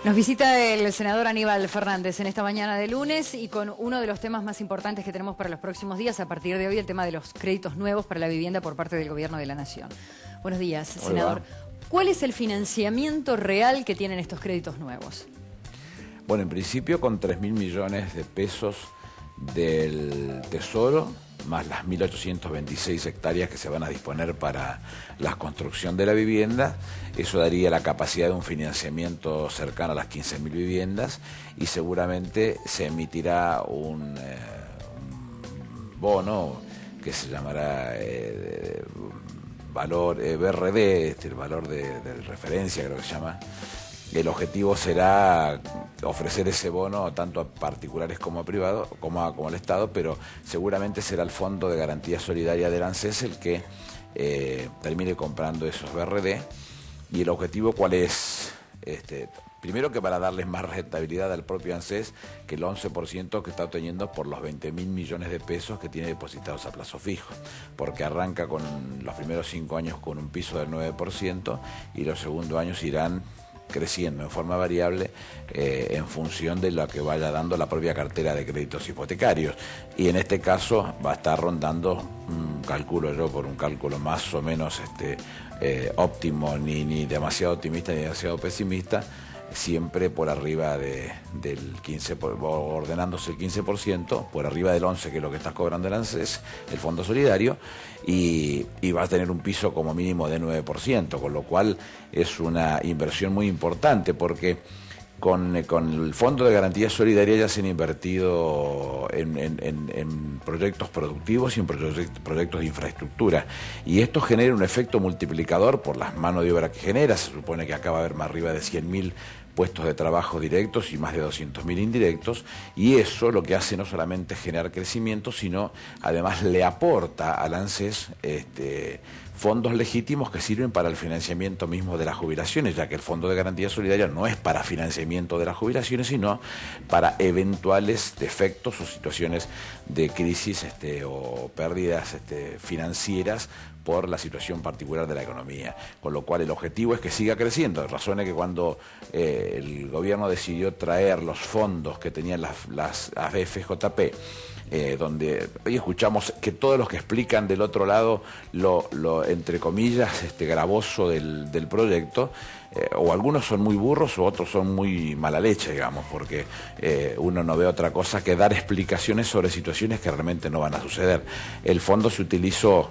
Nos visita el senador Aníbal Fernández en esta mañana de lunes y con uno de los temas más importantes que tenemos para los próximos días, a partir de hoy, el tema de los créditos nuevos para la vivienda por parte del Gobierno de la Nación. Buenos días, senador. ¿Cuál es el financiamiento real que tienen estos créditos nuevos? Bueno, en principio con 3.000 millones de pesos del Tesoro, más las 1.826 hectáreas que se van a disponer para la construcción de la vivienda. Eso daría la capacidad de un financiamiento cercano a las 15.000 viviendas y seguramente se emitirá un bono que se llamará valor BRD, el valor de referencia creo que se llama. El objetivo será ofrecer ese bono tanto a particulares como a privados, como al Estado, pero seguramente será el Fondo de Garantía Solidaria del ANSES el que termine comprando esos BRD. ¿Y el objetivo cuál es? Primero que para darles más rentabilidad al propio ANSES que el 11% que está obteniendo por los 20.000 millones de pesos que tiene depositados a plazo fijo, porque arranca con los primeros 5 años con un piso del 9% y los segundos años irán creciendo en forma variable en función de lo que vaya dando la propia cartera de créditos hipotecarios. Y en este caso va a estar rondando, calculo yo, por un cálculo más o menos óptimo, ni demasiado optimista ni demasiado pesimista, siempre por arriba del 15%, ordenándose el 15%, por arriba del 11%, que es lo que está cobrando el ANSES, el Fondo Solidario, y va a tener un piso como mínimo de 9%, con lo cual es una inversión muy importante, porque con el Fondo de Garantía Solidaria ya se han invertido en proyectos productivos y en proyectos de infraestructura. Y esto genera un efecto multiplicador por las manos de obra que genera. Se supone que acá va a haber más arriba de 100.000 puestos de trabajo directos y más de 200.000 indirectos. Y eso lo que hace no solamente es generar crecimiento, sino además le aporta al ANSES fondos legítimos que sirven para el financiamiento mismo de las jubilaciones, ya que el Fondo de Garantía Solidaria no es para financiamiento de las jubilaciones, sino para eventuales defectos o situaciones de crisis o pérdidas financieras por la situación particular de la economía. Con lo cual el objetivo es que siga creciendo. De razón es que cuando el gobierno decidió traer los fondos que tenían las AFJP, donde hoy escuchamos que todos los que explican del otro lado lo entre comillas gravoso del proyecto, o algunos son muy burros o otros son muy mala leche, digamos, porque uno no ve otra cosa que dar explicaciones sobre situaciones que realmente no van a suceder. El fondo se utilizó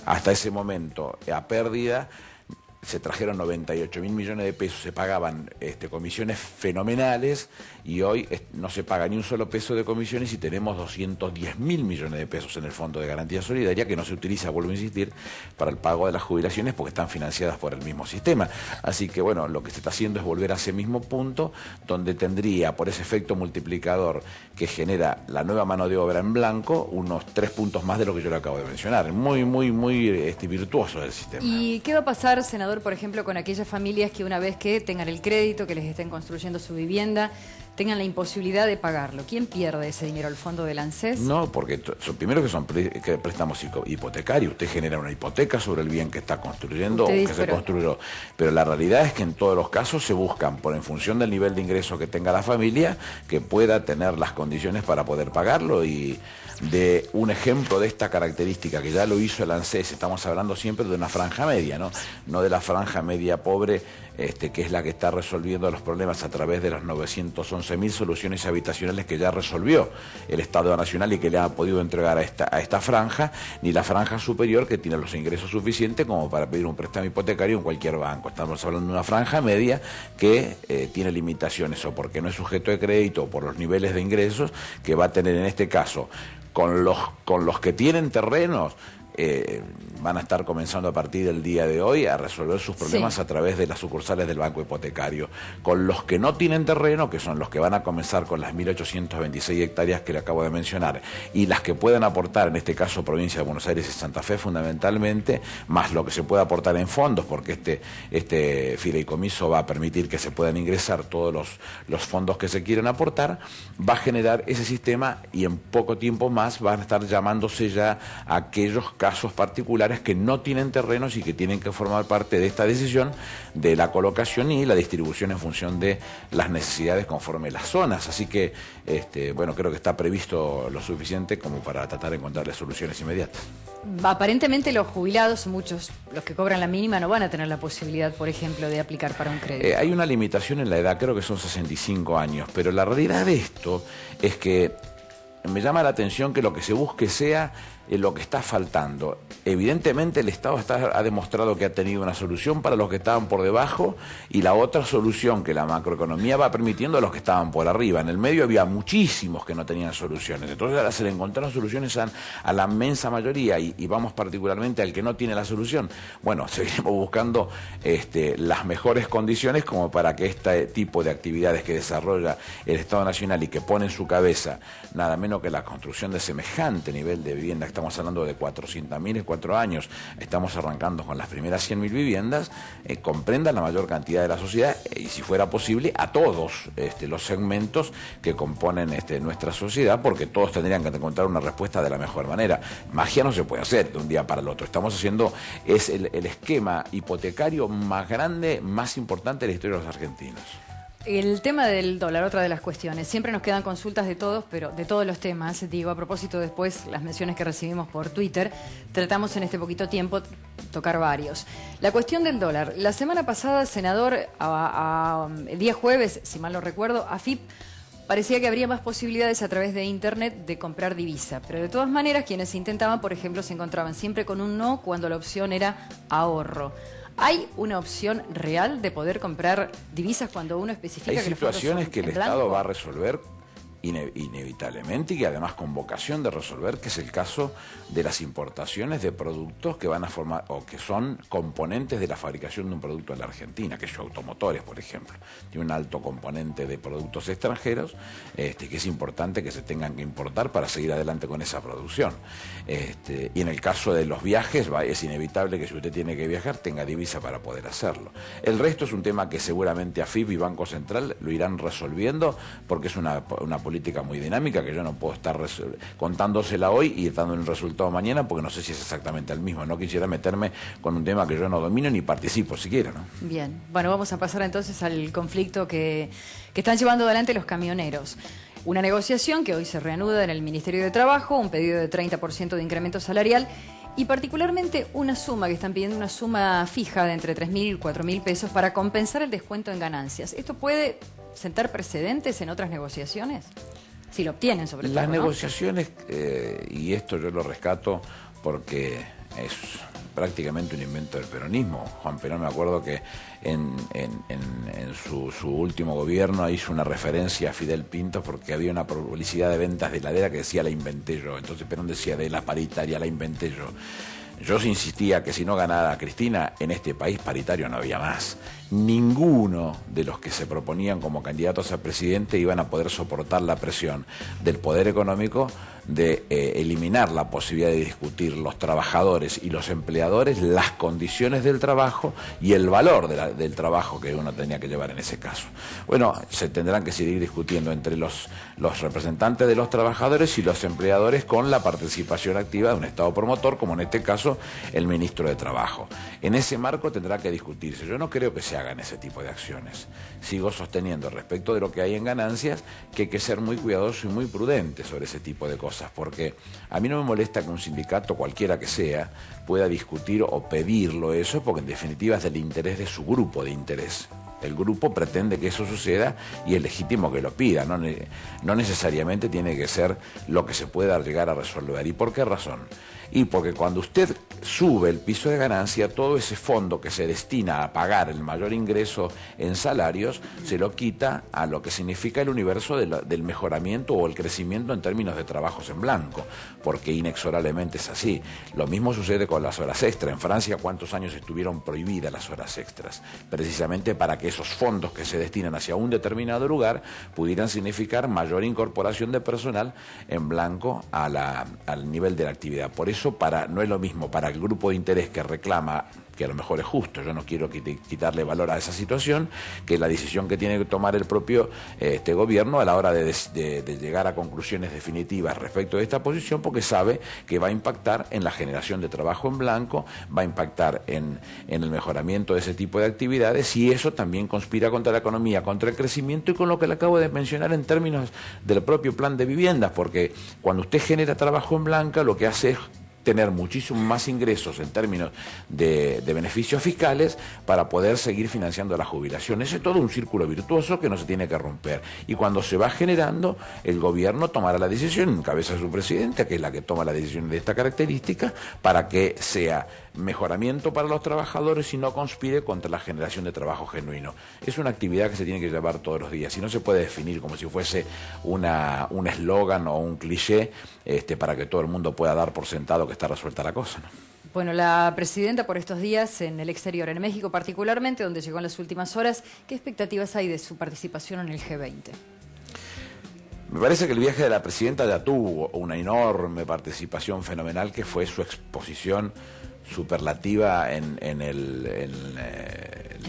hasta ese momento a pérdida. Se trajeron 98.000 millones de pesos, se pagaban comisiones fenomenales y hoy no se paga ni un solo peso de comisiones y tenemos 210.000 millones de pesos en el Fondo de Garantía Solidaria que no se utiliza, vuelvo a insistir, para el pago de las jubilaciones porque están financiadas por el mismo sistema. Así que bueno, lo que se está haciendo es volver a ese mismo punto donde tendría, por ese efecto multiplicador que genera la nueva mano de obra en blanco, unos 3 puntos más de lo que yo le acabo de mencionar. Muy virtuoso el sistema. ¿Y qué va a pasar, senador, por ejemplo, con aquellas familias que una vez que tengan el crédito, que les estén construyendo su vivienda, tengan la imposibilidad de pagarlo? ¿Quién pierde ese dinero? ¿El fondo del ANSES? No, porque primero que son préstamos hipotecarios. Usted genera una hipoteca sobre el bien que está construyendo o que se construyó. Pero la realidad es que en todos los casos se buscan, en función del nivel de ingreso que tenga la familia, que pueda tener las condiciones para poder pagarlo. Y de un ejemplo de esta característica que ya lo hizo el ANSES, estamos hablando siempre de una franja media, no de la franja media pobre, que es la que está resolviendo los problemas a través de las 911.000 soluciones habitacionales que ya resolvió el Estado Nacional y que le ha podido entregar a esta franja, ni la franja superior que tiene los ingresos suficientes como para pedir un préstamo hipotecario en cualquier banco. Estamos hablando de una franja media que tiene limitaciones o porque no es sujeto de crédito o por los niveles de ingresos que va a tener en este caso. Con los que tienen terrenos, van a estar comenzando a partir del día de hoy a resolver sus problemas a través de las sucursales del banco hipotecario. Con los que no tienen terreno, que son los que van a comenzar con las 1.826 hectáreas que le acabo de mencionar, y las que puedan aportar, en este caso provincia de Buenos Aires y Santa Fe fundamentalmente, más lo que se pueda aportar en fondos, porque este fideicomiso va a permitir que se puedan ingresar todos los fondos que se quieren aportar, va a generar ese sistema y en poco tiempo más van a estar llamándose ya aquellos casos particulares que no tienen terrenos y que tienen que formar parte de esta decisión de la colocación y la distribución en función de las necesidades conforme las zonas. Así que, bueno, creo que está previsto lo suficiente como para tratar de encontrarle soluciones inmediatas. Aparentemente los jubilados, muchos, los que cobran la mínima, no van a tener la posibilidad, por ejemplo, de aplicar para un crédito. Hay una limitación en la edad, creo que son 65 años, pero la realidad de esto es que me llama la atención que lo que se busque sea lo que está faltando. Evidentemente el Estado ha demostrado que ha tenido una solución para los que estaban por debajo y la otra solución que la macroeconomía va permitiendo a los que estaban por arriba. En el medio había muchísimos que no tenían soluciones. Entonces ahora se le encontraron soluciones a la inmensa mayoría y vamos particularmente al que no tiene la solución. Bueno, seguiremos buscando las mejores condiciones como para que este tipo de actividades que desarrolla el Estado Nacional y que pone en su cabeza nada menos que la construcción de semejante nivel de vivienda. Estamos hablando de 400.000 en 4 años, estamos arrancando con las primeras 100.000 viviendas, comprendan la mayor cantidad de la sociedad y si fuera posible a todos los segmentos que componen nuestra sociedad, porque todos tendrían que encontrar una respuesta de la mejor manera. Magia no se puede hacer de un día para el otro. Estamos haciendo el esquema hipotecario más grande, más importante de la historia de los argentinos. El tema del dólar, otra de las cuestiones. Siempre nos quedan consultas de todos, pero de todos los temas. Digo, a propósito, después las menciones que recibimos por Twitter, tratamos en este poquito tiempo tocar varios. La cuestión del dólar. La semana pasada, el senador, el día jueves, si mal no recuerdo, AFIP, parecía que habría más posibilidades a través de Internet de comprar divisa. Pero de todas maneras, quienes intentaban, por ejemplo, se encontraban siempre con un no cuando la opción era ahorro. ¿Hay una opción real de poder comprar divisas cuando uno especifica que los fondos son en blanco? Hay situaciones que el Estado va a resolver inevitablemente y que además con vocación de resolver, que es el caso de las importaciones de productos que van a formar o que son componentes de la fabricación de un producto en la Argentina, que es automotores, por ejemplo. Tiene un alto componente de productos extranjeros que es importante que se tengan que importar para seguir adelante con esa producción. Y en el caso de los viajes, es inevitable que si usted tiene que viajar tenga divisa para poder hacerlo. El resto es un tema que seguramente AFIP y Banco Central lo irán resolviendo porque es una política muy dinámica que yo no puedo estar contándosela hoy y dando el resultado mañana porque no sé si es exactamente el mismo. No quisiera meterme con un tema que yo no domino ni participo siquiera, ¿no? Bien, bueno, vamos a pasar entonces al conflicto que están llevando adelante los camioneros. Una negociación que hoy se reanuda en el Ministerio de Trabajo, un pedido de 30% de incremento salarial y particularmente una suma que están pidiendo, una suma fija de entre 3.000 y 4.000 pesos para compensar el descuento en ganancias. ¿Esto puede sentar precedentes en otras negociaciones? Si lo obtienen, sobre todo. Las ¿no? negociaciones, y esto yo lo rescato porque es prácticamente un invento del peronismo. Juan Perón, me acuerdo que en su último gobierno hizo una referencia a Fidel Pinto porque había una publicidad de ventas de heladera que decía la inventé yo. Entonces Perón decía de la paritaria la inventé yo. Yo insistía que si no ganaba Cristina, en este país paritario no había más. Ninguno de los que se proponían como candidatos a presidente iban a poder soportar la presión del poder económico de eliminar la posibilidad de discutir los trabajadores y los empleadores las condiciones del trabajo y el valor del trabajo que uno tenía que llevar en ese caso. Bueno, se tendrán que seguir discutiendo entre los representantes de los trabajadores y los empleadores con la participación activa de un Estado promotor, como en este caso el ministro de Trabajo. En ese marco tendrá que discutirse. Yo no creo que se hagan ese tipo de acciones. Sigo sosteniendo respecto de lo que hay en ganancias que hay que ser muy cuidadoso y muy prudente sobre ese tipo de cosas, porque a mí no me molesta que un sindicato, cualquiera que sea, pueda discutir o pedirlo eso, porque en definitiva es del interés de su grupo de interés. El grupo pretende que eso suceda y es legítimo que lo pida, no necesariamente tiene que ser lo que se pueda llegar a resolver. ¿Y por qué razón? Y porque cuando usted sube el piso de ganancia, todo ese fondo que se destina a pagar el mayor ingreso en salarios, se lo quita a lo que significa el universo del mejoramiento o el crecimiento en términos de trabajos en blanco, porque inexorablemente es así. Lo mismo sucede con las horas extras. En Francia, ¿cuántos años estuvieron prohibidas las horas extras? Precisamente para que esos fondos que se destinan hacia un determinado lugar pudieran significar mayor incorporación de personal en blanco al nivel de la actividad. Por eso no es lo mismo para el grupo de interés que reclama que que a lo mejor es justo, yo no quiero quitarle valor a esa situación, que es la decisión que tiene que tomar el propio gobierno a la hora de llegar a conclusiones definitivas respecto de esta posición, porque sabe que va a impactar en la generación de trabajo en blanco, va a impactar en el mejoramiento de ese tipo de actividades, y eso también conspira contra la economía, contra el crecimiento y con lo que le acabo de mencionar en términos del propio plan de viviendas, porque cuando usted genera trabajo en blanca, lo que hace es tener muchísimos más ingresos en términos de beneficios fiscales para poder seguir financiando la jubilación. Ese es todo un círculo virtuoso que no se tiene que romper. Y cuando se va generando, el gobierno tomará la decisión, en cabeza de su presidenta, que es la que toma la decisión de esta característica, para que sea mejoramiento para los trabajadores y no conspire contra la generación de trabajo genuino. Es una actividad que se tiene que llevar todos los días y no se puede definir como si fuese un eslogan o un cliché para que todo el mundo pueda dar por sentado que está resuelta la cosa, ¿no? Bueno, la presidenta por estos días en el exterior, en México particularmente, donde llegó en las últimas horas, ¿qué expectativas hay de su participación en el G20? Me parece que el viaje de la presidenta ya tuvo una enorme participación fenomenal, que fue su exposición superlativa en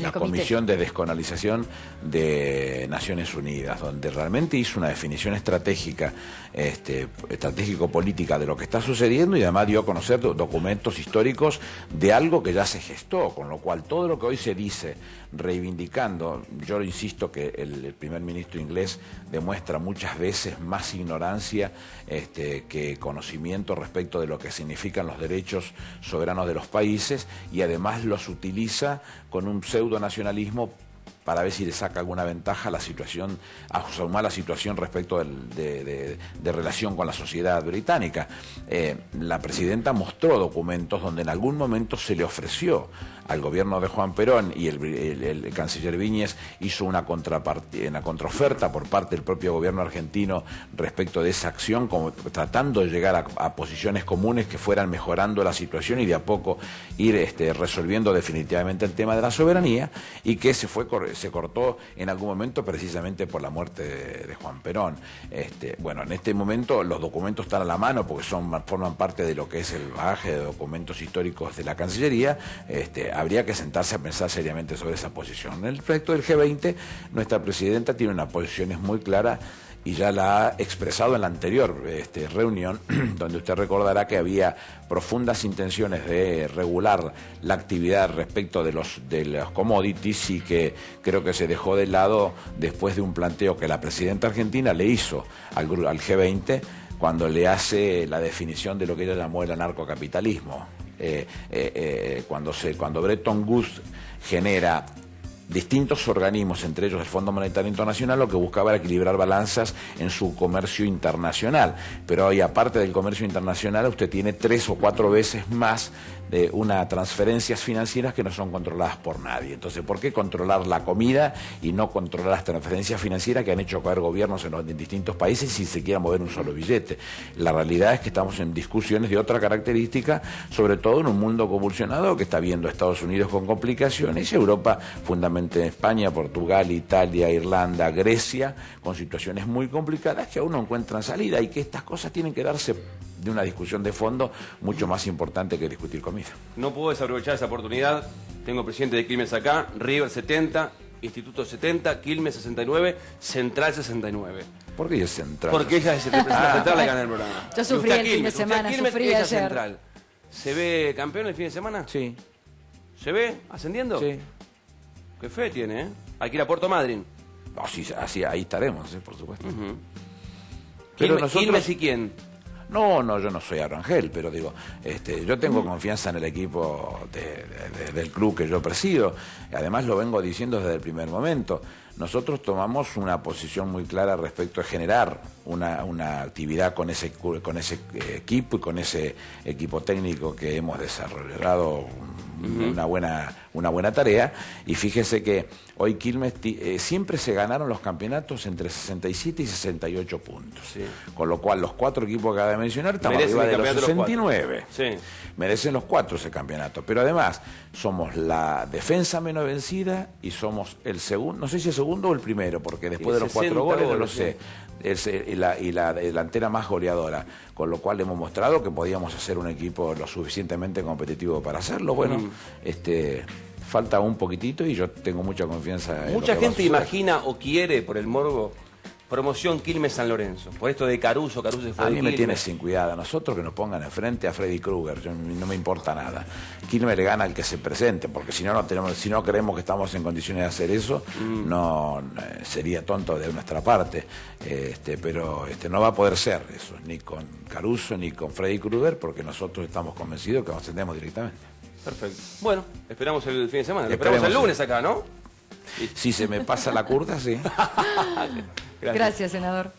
la Comisión de Descolonización de Naciones Unidas, donde realmente hizo una definición estratégica, estratégico-política de lo que está sucediendo, y además dio a conocer documentos históricos de algo que ya se gestó, con lo cual todo lo que hoy se dice reivindicando, yo insisto que el primer ministro inglés demuestra muchas veces más ignorancia que conocimiento respecto de lo que significan los derechos soberanos de los países, y además los utiliza con un pseudo nacionalismo para ver si le saca alguna ventaja a la situación, a su mala situación respecto de relación con la sociedad británica. La presidenta mostró documentos donde en algún momento se le ofreció al gobierno de Juan Perón, y el canciller Viñes hizo una contraoferta por parte del propio gobierno argentino respecto de esa acción, como tratando de llegar a posiciones comunes que fueran mejorando la situación y de a poco ir resolviendo definitivamente el tema de la soberanía, y que se cortó en algún momento precisamente por la muerte de Juan Perón. Bueno, en este momento los documentos están a la mano porque forman parte de lo que es el bagaje de documentos históricos de la Cancillería. Habría que sentarse a pensar seriamente sobre esa posición. En el proyecto del G20, nuestra presidenta tiene una posición muy clara y ya la ha expresado en la anterior reunión, donde usted recordará que había profundas intenciones de regular la actividad respecto de los commodities, y que creo que se dejó de lado después de un planteo que la presidenta argentina le hizo al G20 cuando le hace la definición de lo que ella llamó el anarcocapitalismo. Cuando Bretton Woods genera distintos organismos, entre ellos el Fondo Monetario Internacional, lo que buscaba era equilibrar balanzas en su comercio internacional. Pero hoy, aparte del comercio internacional, usted tiene 3 o 4 veces más de transferencias financieras que no son controladas por nadie. Entonces, ¿por qué controlar la comida y no controlar las transferencias financieras que han hecho caer gobiernos en distintos países sin siquiera mover un solo billete? La realidad es que estamos en discusiones de otra característica, sobre todo en un mundo convulsionado que está viendo a Estados Unidos con complicaciones y Europa, fundamentalmente España, Portugal, Italia, Irlanda, Grecia, con situaciones muy complicadas que aún no encuentran salida, y que estas cosas tienen que darse de una discusión de fondo mucho más importante que discutir comida. No puedo desaprovechar esa oportunidad. Tengo presidente de Quilmes acá, River 70, Instituto 70, Quilmes 69, Central 69. ¿Por qué es Central? Porque ella es el representante central de ganar el programa. Yo sufrí el fin de semana, sufrí ayer. Central. ¿Se ve campeón el fin de semana? Sí. ¿Se ve ascendiendo? Sí. Qué fe tiene, ¿eh? Hay que ir a Puerto Madryn. No, sí, así, ahí estaremos, por supuesto. Pero Quilmes y quién. No, yo no soy Arrangel, pero digo, yo tengo confianza en el equipo del club que yo presido. Además lo vengo diciendo desde el primer momento. Nosotros tomamos una posición muy clara respecto a generar una actividad con ese equipo y con ese equipo técnico que hemos desarrollado una buena tarea. Y fíjese que hoy Quilmes siempre se ganaron los campeonatos entre 67 y 68 puntos. Sí. Con lo cual los 4 equipos que acabo de mencionar estamos arriba de los 69. Sí. Merecen los 4 ese campeonato. Pero además somos la defensa menos vencida y somos el segundo, no sé si el segundo segundo o el primero, porque después Y de los 4 60 goles no lo goles, sé. Y la delantera más goleadora, con lo cual hemos mostrado que podíamos hacer un equipo lo suficientemente competitivo para hacerlo. Bueno, falta un poquitito y yo tengo mucha confianza en Mucha lo que va a gente suceder. imagina o quiere, por el morbo, promoción Quilmes San Lorenzo. Por esto de Caruso se fue A de mí me Quilmes. tiene sin cuidado. A nosotros que nos pongan enfrente a Freddy Krueger, no me importa nada. Quilmes le gana al que se presente, porque si no creemos que estamos en condiciones de hacer eso, no sería tonto de nuestra parte. Pero no va a poder ser eso, ni con Caruso ni con Freddy Krueger, porque nosotros estamos convencidos que nos ascendemos directamente. Perfecto. Bueno, esperamos el fin de semana. Lo Esperemos, esperamos el lunes acá, ¿no? Si se me pasa la curva, sí. Gracias, senador.